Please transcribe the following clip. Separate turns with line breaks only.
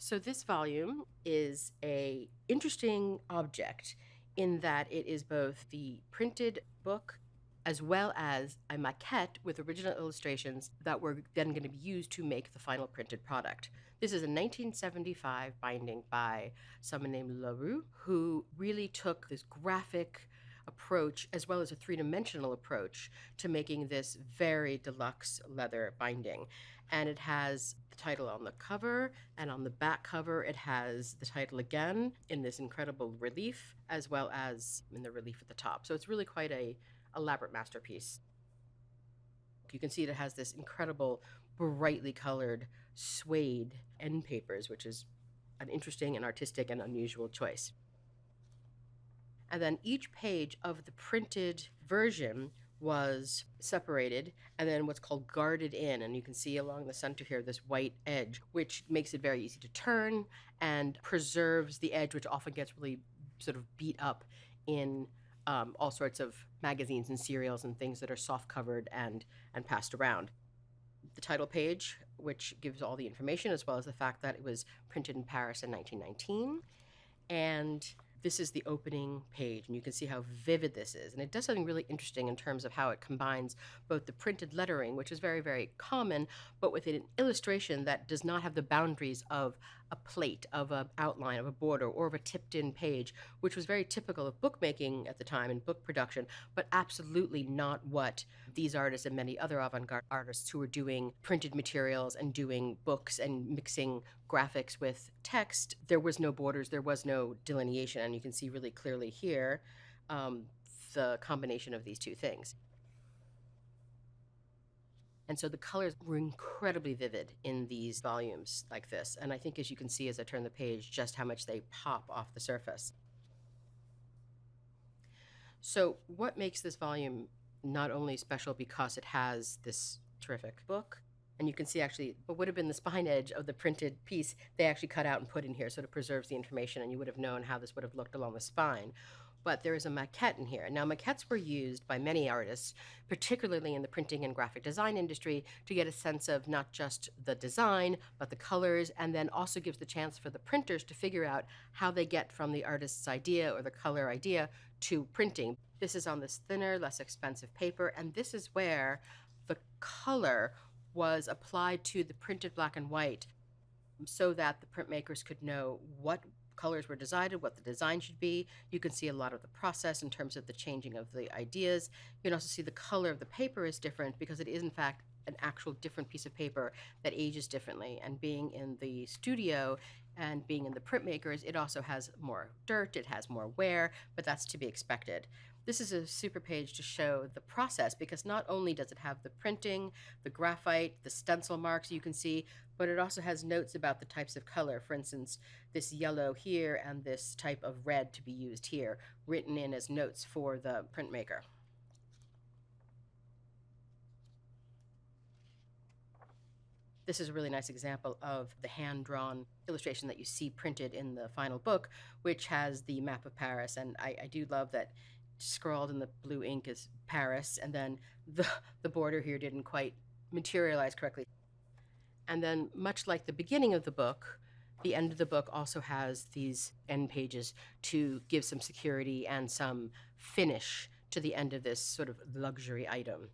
So this volume is a interesting object in that it is both the printed book as well as a maquette with original illustrations that were then going to be used to make the final printed product. This is a 1975 binding by someone named Lauder, who really took this graphic approach as well as a three-dimensional approach to making this very deluxe leather binding. And it has the title on the cover, and on the back cover it has the title again in this incredible relief, as well as in the relief at the top. So it's really quite a elaborate masterpiece. You can see it has this incredible brightly colored suede end papers, which is an interesting and artistic and unusual choice. And then each page of the printed version was separated and then what's called guarded in. And you can see along the center here this white edge, which makes it very easy to turn and preserves the edge, which often gets really sort of beat up in all sorts of magazines and serials and things that are soft covered and passed around. The title page, which gives all the information, as well as the fact that it was printed in Paris in 1919. And this is the opening page, and you can see how vivid this is. And it does something really interesting in terms of how it combines both the printed lettering, which is very, very common, but with an illustration that does not have the boundaries of a plate, of an outline, of a border, or of a tipped-in page, which was very typical of bookmaking at the time and book production, but absolutely not what these artists and many other avant-garde artists who were doing printed materials and doing books and mixing graphics with text. There was no borders, there was no delineation, and you can see really clearly here the combination of these two things. And so the colors were incredibly vivid in these volumes like this. And I think, as you can see as I turn the page, just how much they pop off the surface. So what makes this volume not only special because it has this terrific book, and you can see actually what would have been the spine edge of the printed piece, they actually cut out and put in here, so it preserves the information, and you would have known how this would have looked along the spine. But there is a maquette in here. Now, maquettes were used by many artists, particularly in the printing and graphic design industry, to get a sense of not just the design, but the colors, and then also gives the chance for the printers to figure out how they get from the artist's idea or the color idea to printing. This is on this thinner, less expensive paper, and this is where the color was applied to the printed black and white so that the printmakers could know what colors were decided, what the design should be. You can see a lot of the process in terms of the changing of the ideas. You can also see the color of the paper is different because it is in fact an actual different piece of paper that ages differently. And being in the studio and being in the printmakers, it also has more dirt, it has more wear, but that's to be expected. This is a super page to show the process because not only does it have the printing, the graphite, the stencil marks you can see, but it also has notes about the types of color. For instance, this yellow here and this type of red to be used here, written in as notes for the printmaker. This is a really nice example of the hand-drawn illustration that you see printed in the final book, which has the map of Paris. And I do love that scrawled in the blue ink is Paris, and then the border here didn't quite materialize correctly. And then, much like the beginning of the book, the end of the book also has these end pages to give some security and some finish to the end of this sort of luxury item.